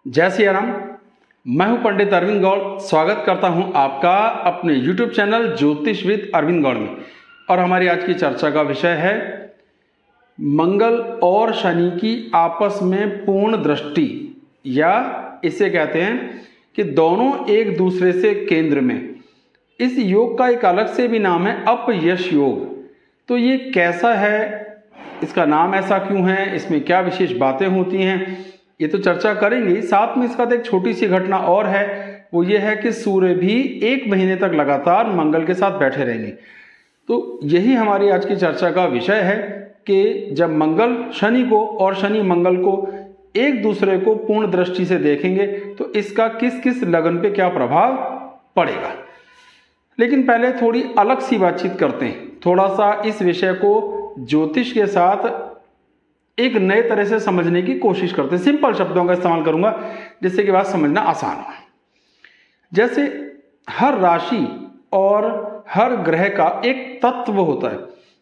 जय सिया राम। मैं हूं पंडित अरविंद गौड़। स्वागत करता हूं आपका अपने YouTube चैनल ज्योतिष विद अरविंद गौड़ में। और हमारी आज की चर्चा का विषय है मंगल और शनि की आपस में पूर्ण दृष्टि, या इसे कहते हैं कि दोनों एक दूसरे से केंद्र में। इस योग का एक अलग से भी नाम है अपयश योग। तो ये कैसा है, इसका नाम ऐसा क्यों है, इसमें क्या विशेष बातें होती हैं, ये तो चर्चा करेंगे। साथ में इसका एक छोटी सी घटना और है, वो ये है कि सूर्य भी 1 महीने तक लगातार मंगल के साथ बैठे रहेंगे। तो यही हमारी आज की चर्चा का विषय है कि जब मंगल शनि को और शनि मंगल को एक दूसरे को पूर्ण दृष्टि से देखेंगे तो इसका किस किस लगन पे क्या प्रभाव पड़ेगा। लेकिन पहले थोड़ी अलग सी बातचीत करते हैं, थोड़ा सा इस विषय को ज्योतिष के साथ एक नए तरह से समझने की कोशिश करते हैं। सिंपल शब्दों का इस्तेमाल करूंगा जिससे कि बात समझना आसान हो। जैसे हर राशि और हर ग्रह का एक तत्व होता है,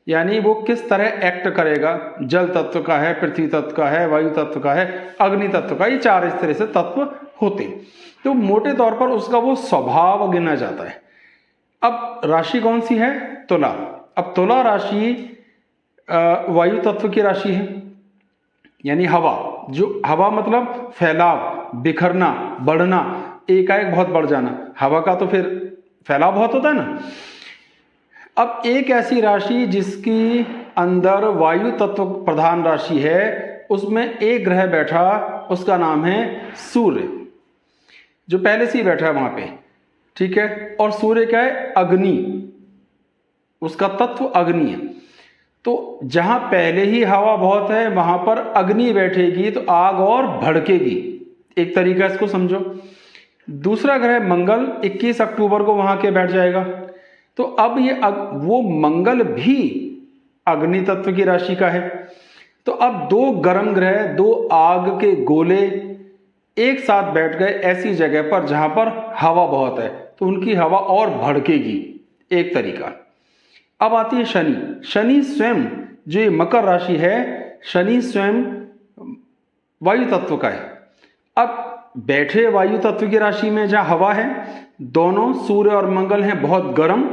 यानी वो किस तरह एक्ट करेगा। जल तत्व का है, पृथ्वी तत्व का है, वायु तत्व का है, अग्नि तत्व का, ये 4 इस तरह से तत्व होते हैं। तो मोटे तौर पर उसका वो स्वभाव गिना जाता है। अब राशि कौन सी है? तुला। अब तुला राशि वायु तत्व की राशि है, यानी हवा। जो हवा मतलब फैलाव, बिखरना, बढ़ना, एकाएक बहुत बढ़ जाना। हवा का तो फिर फैलाव बहुत होता है ना। अब एक ऐसी राशि जिसकी अंदर वायु तत्व प्रधान राशि है, उसमें एक ग्रह बैठा, उसका नाम है सूर्य, जो पहले से ही बैठा है वहां पे, ठीक है। और सूर्य क्या है? अग्नि, उसका तत्व अग्नि है। तो जहां पहले ही हवा बहुत है वहां पर अग्नि बैठेगी तो आग और भड़केगी, एक तरीका इसको समझो। दूसरा ग्रह मंगल 21 अक्टूबर को वहां के बैठ जाएगा। तो अब ये वो मंगल भी अग्नि तत्व की राशि का है। तो अब 2 गर्म ग्रह, 2 आग के गोले एक साथ बैठ गए ऐसी जगह पर जहां पर हवा बहुत है, तो उनकी हवा और भड़केगी, एक तरीका। अब आती है शनि। शनि स्वयं, जो ये मकर राशि है, शनि स्वयं वायु तत्व का है। अब बैठे वायु तत्व की राशि में जहां हवा है, दोनों सूर्य और मंगल हैं बहुत गर्म,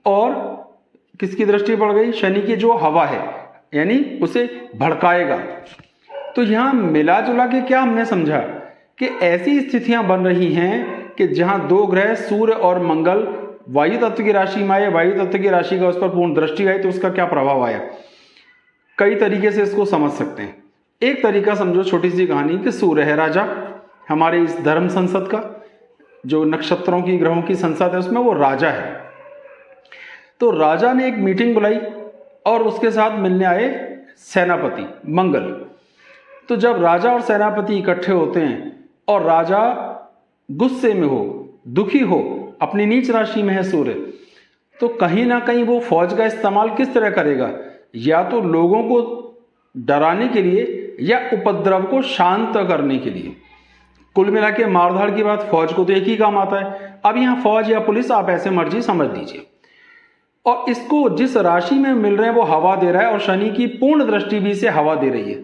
और किसकी दृष्टि पड़ गई? शनि की जो हवा है, यानी उसे भड़काएगा। तो यहां मिला जुला के क्या हमने समझा कि ऐसी स्थितियां बन रही हैं कि जहां 2 ग्रह सूर्य और मंगल वायु तत्व की राशि में आए, वायु तत्व की राशि का उस पर पूर्ण दृष्टि आई, तो उसका क्या प्रभाव आया। कई तरीके से इसको समझ सकते हैं। एक तरीका समझो, छोटी सी कहानी, कि सूर्य है राजा हमारे इस धर्म संसद का, जो नक्षत्रों की ग्रहों की संसद है, उसमें वो राजा है। तो राजा ने एक मीटिंग बुलाई और उसके साथ मिलने आए सेनापति मंगल। तो जब राजा और सेनापति इकट्ठे होते हैं और राजा गुस्से में हो, दुखी हो, अपनी नीच राशि में है सूर्य, तो कहीं ना कहीं वो फौज का इस्तेमाल किस तरह करेगा? या तो लोगों को डराने के लिए या उपद्रव को शांत करने के लिए। कुल मिला के मारधाड़ की बात, फौज को तो एक ही काम आता है। अब यहां फौज या पुलिस आप ऐसे मर्जी समझ लीजिए। और इसको जिस राशि में मिल रहे हैं वो हवा दे रहा है, और शनि की पूर्ण दृष्टि भी से हवा दे रही है।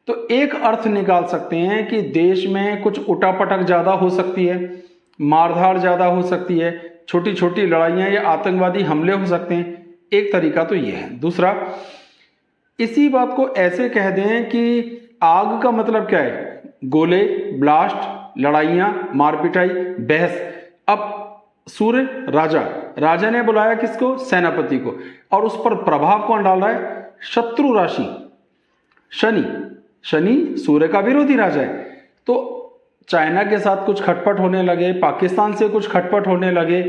तो एक अर्थ निकाल सकते हैं कि देश में कुछ उठापटक ज्यादा हो सकती है, मारधाड़ ज्यादा हो सकती है, छोटी छोटी लड़ाइयां या आतंकवादी हमले हो सकते हैं। एक तरीका तो यह है। दूसरा, इसी बात को ऐसे कह दें कि आग का मतलब क्या है? गोले, ब्लास्ट, लड़ाइयां, मारपिटाई, बहस। अब सूर्य राजा ने बुलाया किसको? सेनापति को, और उस पर प्रभाव कौन डाल रहा है? शत्रु राशि शनि सूर्य का विरोधी राजा है। तो चाइना के साथ कुछ खटपट होने लगे, पाकिस्तान से कुछ खटपट होने लगे,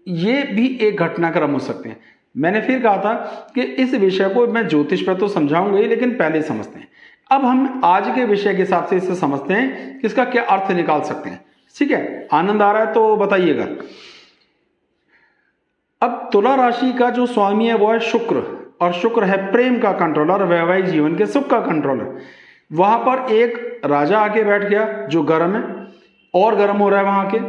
ये भी एक घटनाक्रम हो सकते हैं। मैंने फिर कहा था कि इस विषय को मैं ज्योतिष पर तो समझाऊंगा ही, लेकिन पहले समझते हैं। अब हम आज के विषय के हिसाब से इसे समझते हैं कि इसका क्या अर्थ निकाल सकते हैं। ठीक है, आनंद आ रहा है तो बताइएगा। अब तुला राशि का जो स्वामी है वो है शुक्र, और शुक्र है प्रेम का कंट्रोलर, वैवाहिक जीवन के सुख का कंट्रोलर। वहां पर एक राजा आके बैठ गया जो गर्म है, और गर्म हो रहा है, वहां के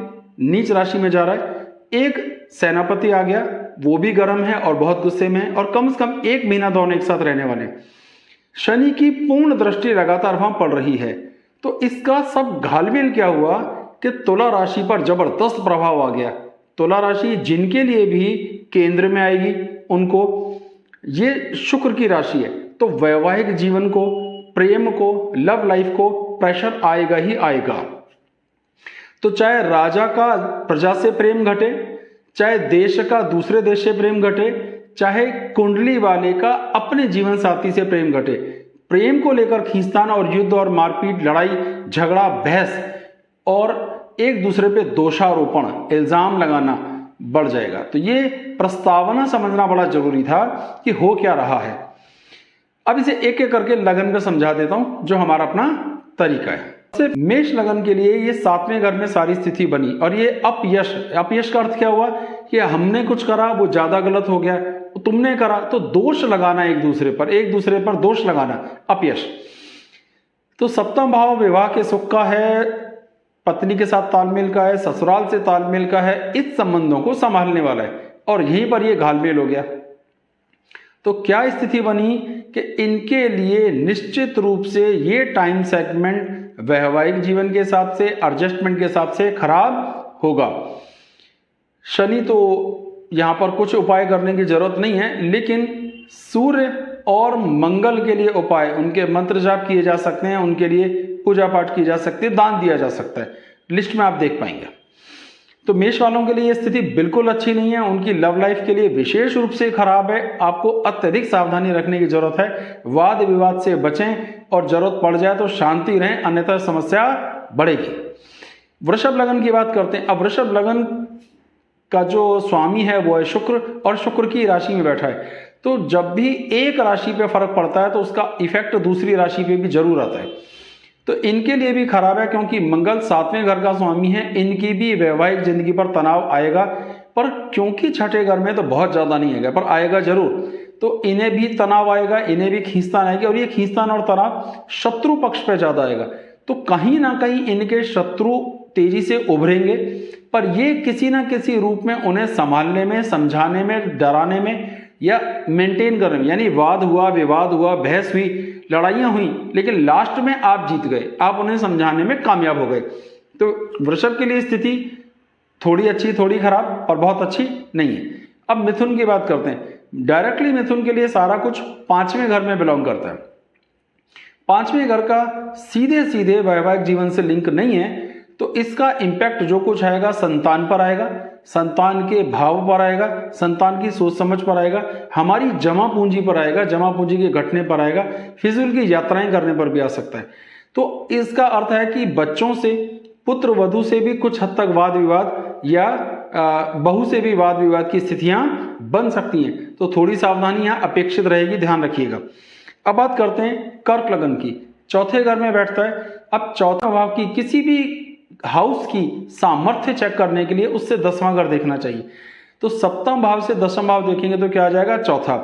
नीच राशि में जा रहा है। एक सेनापति आ गया, वो भी गर्म है और बहुत गुस्से में है, और कम से कम 1 महीना दोनों एक साथ रहने वाले। शनि की पूर्ण दृष्टि लगातार वहां पड़ रही है। तो इसका सब घालमेल क्या हुआ कि तुला राशि पर जबरदस्त प्रभाव आ गया। तुला राशि जिनके लिए भी केंद्र में आएगी उनको, ये शुक्र की राशि है, तो वैवाहिक जीवन को, प्रेम को, लव लाइफ को प्रेशर आएगा ही आएगा। तो चाहे राजा का प्रजा से प्रेम घटे, चाहे देश का दूसरे देश से प्रेम घटे, चाहे कुंडली वाले का अपने जीवन साथी से प्रेम घटे, प्रेम को लेकर खींचतान और युद्ध और मारपीट, लड़ाई झगड़ा, बहस और एक दूसरे पे दोषारोपण, इल्जाम लगाना बढ़ जाएगा। तो ये प्रस्तावना समझना बड़ा जरूरी था कि हो क्या रहा है। अब इसे एक एक करके लगन में समझा देता हूं, जो हमारा अपना तरीका है। मेष लगन के लिए ये 7वें घर में सारी स्थिति बनी और ये अपयश, अपयश का अर्थ क्या हुआ कि हमने कुछ करा वो ज्यादा गलत हो गया, तुमने करा, तो दोष लगाना एक दूसरे पर दोष लगाना, अपयश। तो सप्तम भाव विवाह के सुख का है, पत्नी के साथ तालमेल का है, ससुराल से तालमेल का है, इस संबंधों को संभालने वाला है और यहीं पर ये घालमेल हो गया। तो क्या स्थिति बनी कि इनके लिए निश्चित रूप से ये टाइम सेगमेंट वैवाहिक जीवन के हिसाब से, एडजस्टमेंट के हिसाब से खराब होगा। शनि तो यहां पर कुछ उपाय करने की जरूरत नहीं है, लेकिन सूर्य और मंगल के लिए उपाय, उनके मंत्र जाप किए जा सकते हैं, उनके लिए पूजा पाठ की जा सकती है, दान दिया जा सकता है, लिस्ट में आप देख पाएंगे। तो मेष वालों के लिए यह स्थिति बिल्कुल अच्छी नहीं है, उनकी लव लाइफ के लिए विशेष रूप से खराब है। आपको अत्यधिक सावधानी रखने की जरूरत है, वाद विवाद से बचें और जरूरत पड़ जाए तो शांति रहें, अन्यथा समस्या बढ़ेगी। वृषभ लगन की बात करते हैं। अब वृषभ लगन का जो स्वामी है वो है शुक्र और शुक्र की राशि में बैठा है, तो जब भी एक राशि पे फर्क पड़ता है तो उसका इफेक्ट दूसरी राशि पे भी जरूर आता है। तो इनके लिए भी खराब है, क्योंकि मंगल 7वें घर का स्वामी है, इनकी भी वैवाहिक जिंदगी पर तनाव आएगा, पर क्योंकि छठे घर में तो बहुत ज्यादा नहीं आएगा, पर आएगा जरूर। तो इन्हें भी तनाव आएगा, इन्हें भी खींचतान आएगी, और ये खींचतान और तनाव शत्रु पक्ष पे ज्यादा आएगा। तो कहीं ना कहीं इनके शत्रु तेजी से उभरेंगे, पर ये किसी ना किसी रूप में उन्हें संभालने में, समझाने में, डराने में या मेंटेन करने में, यानी वाद हुआ, विवाद हुआ, बहस हुई, लड़ाइयां हुई, लेकिन लास्ट में आप जीत गए, आप उन्हें समझाने में कामयाब हो गए। तो वृषभ के लिए स्थिति थोड़ी अच्छी, थोड़ी खराब और बहुत अच्छी नहीं है। अब मिथुन की बात करते हैं। डायरेक्टली मिथुन के लिए सारा कुछ 5वें घर में बिलोंग करता है। 5वें घर का सीधे सीधे वैवाहिक जीवन से लिंक नहीं है, तो इसका इंपैक्ट जो कुछ आएगा संतान पर आएगा, संतान के भाव पर आएगा, संतान की सोच समझ पर आएगा, हमारी जमा पूंजी पर आएगा, जमा पूंजी के घटने पर आएगा, फिजूल की यात्राएं करने पर भी आ सकता है। तो इसका अर्थ है कि बच्चों से, पुत्र वधू से भी कुछ हद तक वाद विवाद या बहू से भी वाद विवाद की स्थितियां बन सकती हैं। तो थोड़ी सावधानी यहाँ अपेक्षित रहेगी, ध्यान रखिएगा। अब बात करते हैं कर्क लगन की। चौथे घर में बैठता है। अब चौथा भाव की किसी भी हाउस की सामर्थ्य चेक करने के लिए उससे 10वां घर देखना चाहिए। तो सप्तम भाव से 10वां भाव देखेंगे तो क्या आ जाएगा, चौथा।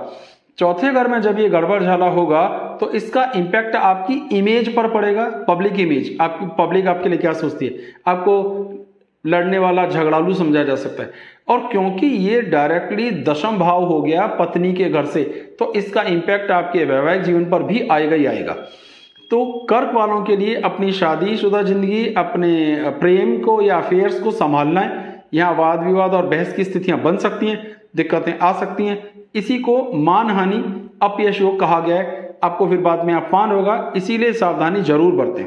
चौथे घर में जब ये गड़बड़ झाला होगा तो इसका इंपैक्ट आपकी इमेज पर पड़ेगा, पब्लिक इमेज। आपकी पब्लिक आपके लिए क्या सोचती है, आपको लड़ने वाला, झगड़ालू समझा जा सकता है। और क्योंकि ये डायरेक्टली 10वां भाव हो गया पत्नी के घर से, तो इसका इंपैक्ट आपके वैवाहिक जीवन पर भी आएगा ही आएगा। तो कर्क वालों के लिए अपनी शादीशुदा जिंदगी, अपने प्रेम को या अफेयर्स को संभालना है। यहाँ वाद विवाद और बहस की स्थितियां बन सकती हैं, दिक्कतें आ सकती हैं। इसी को मानहानि, अपयश योग कहा गया है। आपको फिर बाद में अपमान होगा, इसीलिए सावधानी जरूर बरतें।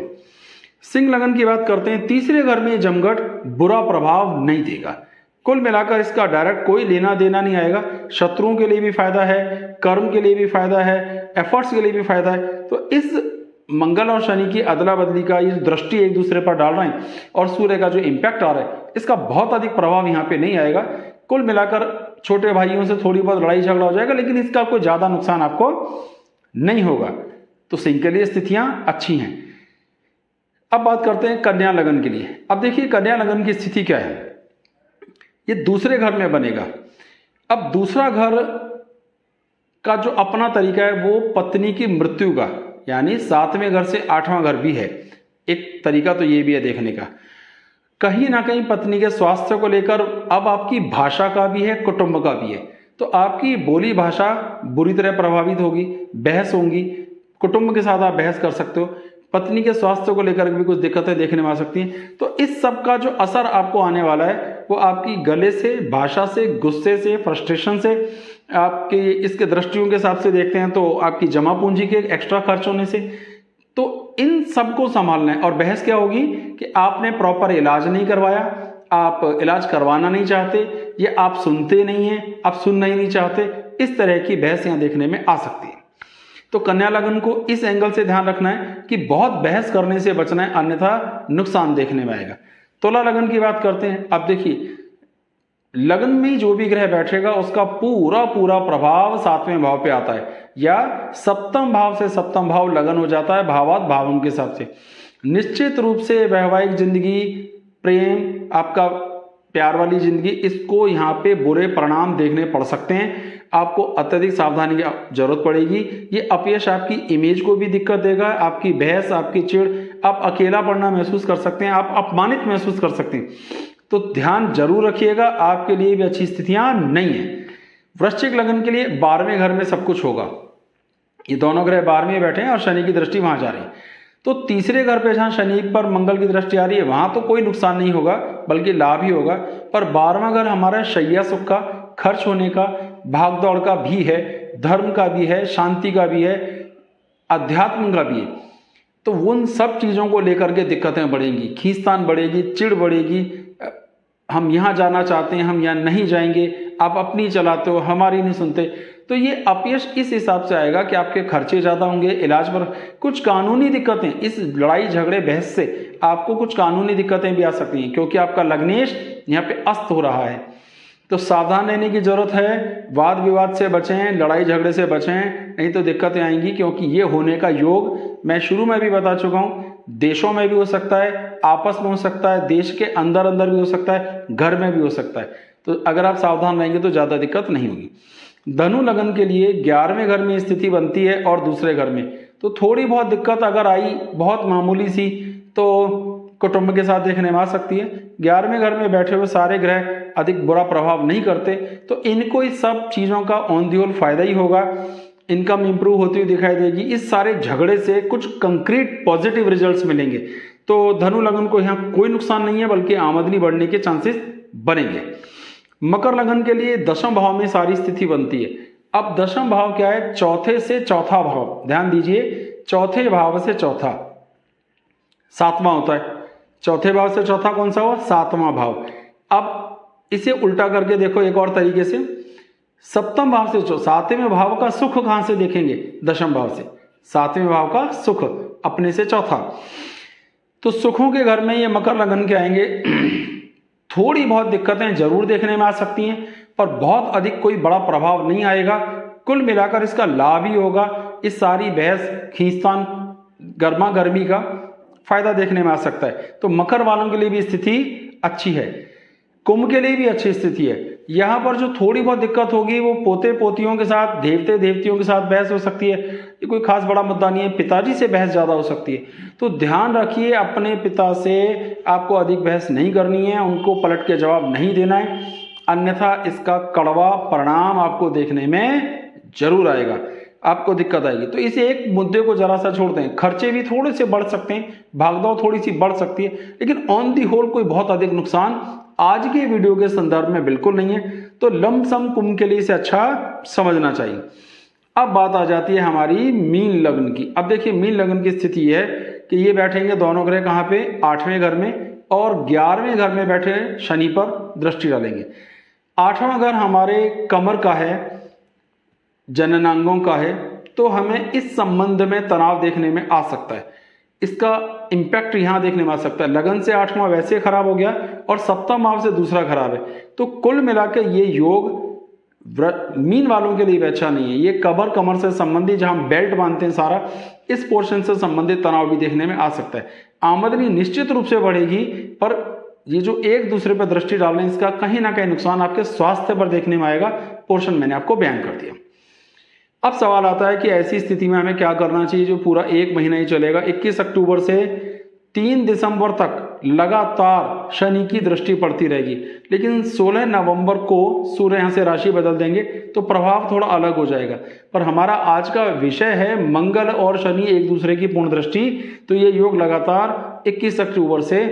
सिंह लगन की बात करते हैं। तीसरे घर में जमघट बुरा प्रभाव नहीं देगा। कुल मिलाकर इसका डायरेक्ट कोई लेना देना नहीं आएगा। शत्रुओं के लिए भी फायदा है, कर्म के लिए भी फायदा है, एफर्ट्स के लिए भी फायदा है। तो इस मंगल और शनि की अदला बदली का ये दृष्टि एक दूसरे पर डाल रहे हैं और सूर्य का जो इंपैक्ट आ रहा है, इसका बहुत अधिक प्रभाव यहाँ पे नहीं आएगा। कुल मिलाकर छोटे भाइयों से थोड़ी बहुत लड़ाई झगड़ा हो जाएगा, लेकिन इसका कोई ज्यादा नुकसान आपको नहीं होगा। तो सिंह के लिए स्थितियां अच्छी हैं। अब बात करते हैं कन्या लगन के लिए। अब देखिए कन्या लगन की स्थिति क्या है। ये दूसरे घर में बनेगा। अब दूसरा घर का जो अपना तरीका है वो पत्नी की मृत्यु का, यानी 7वें घर से 8वां घर भी है। एक तरीका तो ये भी है देखने का। कहीं ना कहीं पत्नी के स्वास्थ्य को लेकर अब आपकी भाषा का भी है, कुटुंब का भी है। तो आपकी बोली भाषा बुरी तरह प्रभावित होगी, बहस होंगी, कुटुंब के साथ आप बहस कर सकते हो। पत्नी के स्वास्थ्य को लेकर भी कुछ दिक्कतें देखने में आ सकती हैं। तो इस सब का जो असर आपको आने वाला है वो आपकी गले से, भाषा से, गुस्से से, फ्रस्ट्रेशन से, आपके इसके दृष्टियों के हिसाब से देखते हैं तो आपकी जमा पूंजी के एक्स्ट्रा खर्च होने से। तो इन सब को संभालना है। और बहस क्या होगी कि आपने प्रॉपर इलाज नहीं करवाया, आप इलाज करवाना नहीं चाहते, ये आप सुनते नहीं हैं, आप सुनना ही नहीं चाहते। इस तरह की बहस यहाँ देखने में आ सकती है। तो कन्या लगन को इस एंगल से ध्यान रखना है कि बहुत बहस करने से बचना है, अन्यथा नुकसान देखने में आएगा। तुला लगन की बात करते हैं। अब देखिए, लगन में जो भी ग्रह बैठेगा उसका पूरा पूरा प्रभाव 7वें भाव पे आता है, या सप्तम भाव से सप्तम भाव लगन हो जाता है भावात भावों के हिसाब से। निश्चित रूप से वैवाहिक जिंदगी, प्रेम, आपका प्यार वाली जिंदगी, इसको यहाँ पे बुरे परिणाम देखने पड़ सकते हैं। आपको अत्यधिक सावधानी की जरूरत पड़ेगी। ये अपयश आपकी इमेज को भी दिक्कत देगा, आपकी बहस, आपकी चिड़, आप अकेला पड़ना महसूस कर सकते हैं, आप अपमानित महसूस कर सकते हैं। तो ध्यान जरूर रखिएगा, आपके लिए भी अच्छी स्थितियां नहीं है। वृश्चिक लगन के लिए 12वें घर में सब कुछ होगा। ये दोनों ग्रह 12वें में बैठे हैं और शनि की दृष्टि वहां जा रही है। तो तीसरे घर पे जहां शनि पर मंगल की दृष्टि आ रही है वहां तो कोई नुकसान नहीं होगा, बल्कि लाभ ही होगा। पर 12वां घर हमारा शैया सुख का, खर्च होने का, भागदौड़ का भी है, धर्म का भी है, शांति का भी है, अध्यात्म का भी है। तो उन सब चीजों को लेकर के दिक्कतें बढ़ेंगी, खींचतान बढ़ेगी, चिड़ बढ़ेगी। हम यहाँ जाना चाहते हैं, हम यहाँ नहीं जाएंगे, आप अपनी चलाते हो, हमारी नहीं सुनते। तो ये अपयश इस हिसाब से आएगा कि आपके खर्चे ज़्यादा होंगे, इलाज पर कुछ कानूनी दिक्कतें, इस लड़ाई झगड़े बहस से आपको कुछ कानूनी दिक्कतें भी आ सकती हैं, क्योंकि आपका लग्नेश यहाँ पे अस्त हो रहा है। तो सावधान रहने की जरूरत है, वाद विवाद से बचें, लड़ाई झगड़े से बचें, नहीं तो दिक्कतें आएंगी। क्योंकि ये होने का योग मैं शुरू में भी बता चुका हूँ, देशों में भी हो सकता है, आपस में हो सकता है, देश के अंदर अंदर भी हो सकता है, घर में भी हो सकता है। तो अगर आप सावधान रहेंगे तो ज़्यादा दिक्कत नहीं होगी। धनु लगन के लिए 11वें घर में स्थिति बनती है और दूसरे घर में, तो थोड़ी बहुत दिक्कत अगर आई, बहुत मामूली सी, तो कुटुंब के साथ देखने में आ सकती है। 11वें घर में बैठे हुए सारे ग्रह अधिक बुरा प्रभाव नहीं करते, तो इनको इस सब चीज़ों का ऑन दी होल फायदा ही होगा। इनकम इंप्रूव होती हुई दिखाई देगी। इस सारे झगड़े से कुछ कंक्रीट पॉजिटिव रिजल्ट्स मिलेंगे। तो धनु लगन को यहाँ कोई नुकसान नहीं है, बल्कि आमदनी बढ़ने के चांसेस बनेंगे। मकर लगन के लिए 10वें भाव में सारी स्थिति बनती है। अब 10वां भाव क्या है? चौथे से चौथा भाव, ध्यान दीजिए, चौथे भाव से चौथा 7वां होता है। चौथे भाव से चौथा कौन सा हुआ? 7वां भाव। अब इसे उल्टा करके देखो एक और तरीके से, सप्तम भाव से 7वें भाव का सुख कहां से देखेंगे? 10वें भाव से। 7वें भाव का सुख अपने से चौथा, तो सुखों के घर में ये मकर लगन के आएंगे। थोड़ी बहुत दिक्कतें जरूर देखने में आ सकती हैं, पर बहुत अधिक कोई बड़ा प्रभाव नहीं आएगा। कुल मिलाकर इसका लाभ ही होगा। इस सारी बहस, खींचतान, गर्मा गर्मी का फायदा देखने में आ सकता है। तो मकर वालों के लिए भी स्थिति अच्छी है, कुंभ के लिए भी अच्छी स्थिति है। यहाँ पर जो थोड़ी बहुत दिक्कत होगी वो पोते पोतियों के साथ, देवते देवतियों के साथ बहस हो सकती है। ये कोई खास बड़ा मुद्दा नहीं है। पिताजी से बहस ज्यादा हो सकती है, तो ध्यान रखिए अपने पिता से आपको अधिक बहस नहीं करनी है, उनको पलट के जवाब नहीं देना है, अन्यथा इसका कड़वा परिणाम आपको देखने में जरूर आएगा, आपको दिक्कत आएगी। तो इस एक मुद्दे को जरा सा छोड़ते हैं। खर्चे भी थोड़े से बढ़ सकते हैं, भागदौड़ थोड़ी सी बढ़ सकती है, लेकिन ऑन दी होल कोई बहुत अधिक नुकसान आज के वीडियो के संदर्भ में बिल्कुल नहीं है। तो लमसम कुंभ के लिए इसे अच्छा समझना चाहिए। अब बात आ जाती है हमारी मीन लग्न की। अब देखिए, मीन लग्न की स्थिति है कि ये बैठेंगे दोनों ग्रह कहाँ पे? 8वें घर में, और 11वें घर में बैठे शनि पर दृष्टि डालेंगे। 8वां घर हमारे कमर का है, जननांगों का है, तो हमें इस संबंध में तनाव देखने में आ सकता है। इसका इंपैक्ट यहां देखने में आ सकता है। लगन से 8वां वैसे खराब हो गया और सप्तम भाव से दूसरा खराब है, तो कुल मिलाकर ये योग मीन वालों के लिए भी अच्छा नहीं है। ये कमर से संबंधित, जहां बेल्ट बांधते हैं सारा, इस पोर्शन से संबंधित तनाव भी देखने में आ सकता है। आमदनी निश्चित रूप से बढ़ेगी, पर ये जो एक दूसरे पर दृष्टि डाल रहे हैं, इसका कहीं ना कहीं नुकसान आपके स्वास्थ्य पर देखने में आएगा। पोर्शन मैंने आपको बयान कर दिया। अब सवाल आता है कि ऐसी स्थिति में हमें क्या करना चाहिए जो पूरा एक महीना ही चलेगा, 21 अक्टूबर से 3 दिसंबर तक लगातार शनि की दृष्टि पड़ती रहेगी, लेकिन 16 नवंबर को सूर्य यहाँ से राशि बदल देंगे तो प्रभाव थोड़ा अलग हो जाएगा। पर हमारा आज का विषय है मंगल और शनि एक दूसरे की पूर्ण दृष्टि, तो ये योग लगातार 21 अक्टूबर से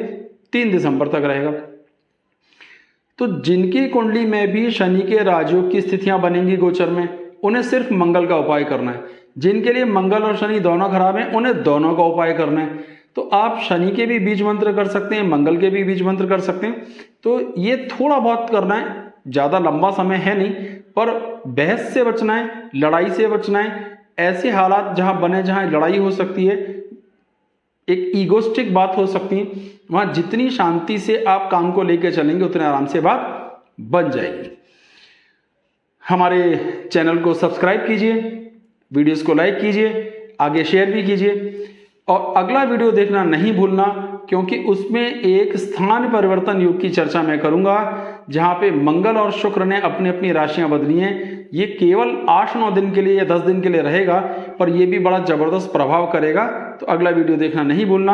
3 दिसंबर तक रहेगा। तो जिनकी कुंडली में भी शनि के राजयोग की स्थितियां बनेंगी गोचर में, उन्हें सिर्फ मंगल का उपाय करना है। जिनके लिए मंगल और शनि दोनों खराब हैं, उन्हें दोनों का उपाय करना है। तो आप शनि के भी बीज मंत्र कर सकते हैं, मंगल के भी बीज मंत्र कर सकते हैं। तो ये थोड़ा बहुत करना है, ज़्यादा लंबा समय है नहीं, पर बहस से बचना है, लड़ाई से बचना है। ऐसे हालात जहां बने जहां लड़ाई हो सकती है, एक ईगोस्टिक बात हो सकती है, वहां जितनी शांति से आप काम को लेकर चलेंगे उतने आराम से बात बन जाएगी। हमारे चैनल को सब्सक्राइब कीजिए, वीडियोस को लाइक कीजिए, आगे शेयर भी कीजिए और अगला वीडियो देखना नहीं भूलना, क्योंकि उसमें एक स्थान परिवर्तन योग की चर्चा मैं करूंगा, जहां पे मंगल और शुक्र ने अपनी अपनी राशियां बदली हैं। ये केवल 8-9 दिन के लिए या 10 दिन के लिए रहेगा, पर यह भी बड़ा जबरदस्त प्रभाव करेगा। तो अगला वीडियो देखना नहीं भूलना।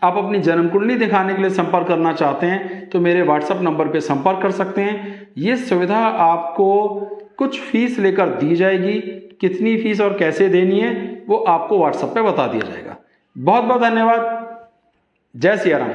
आप अपनी जन्म कुंडली दिखाने के लिए संपर्क करना चाहते हैं तो मेरे व्हाट्सएप नंबर पर संपर्क कर सकते हैं। ये सुविधा आपको कुछ फीस लेकर दी जाएगी, कितनी फीस और कैसे देनी है वो आपको व्हाट्सएप पे बता दिया जाएगा। बहुत बहुत धन्यवाद। जय सिया राम।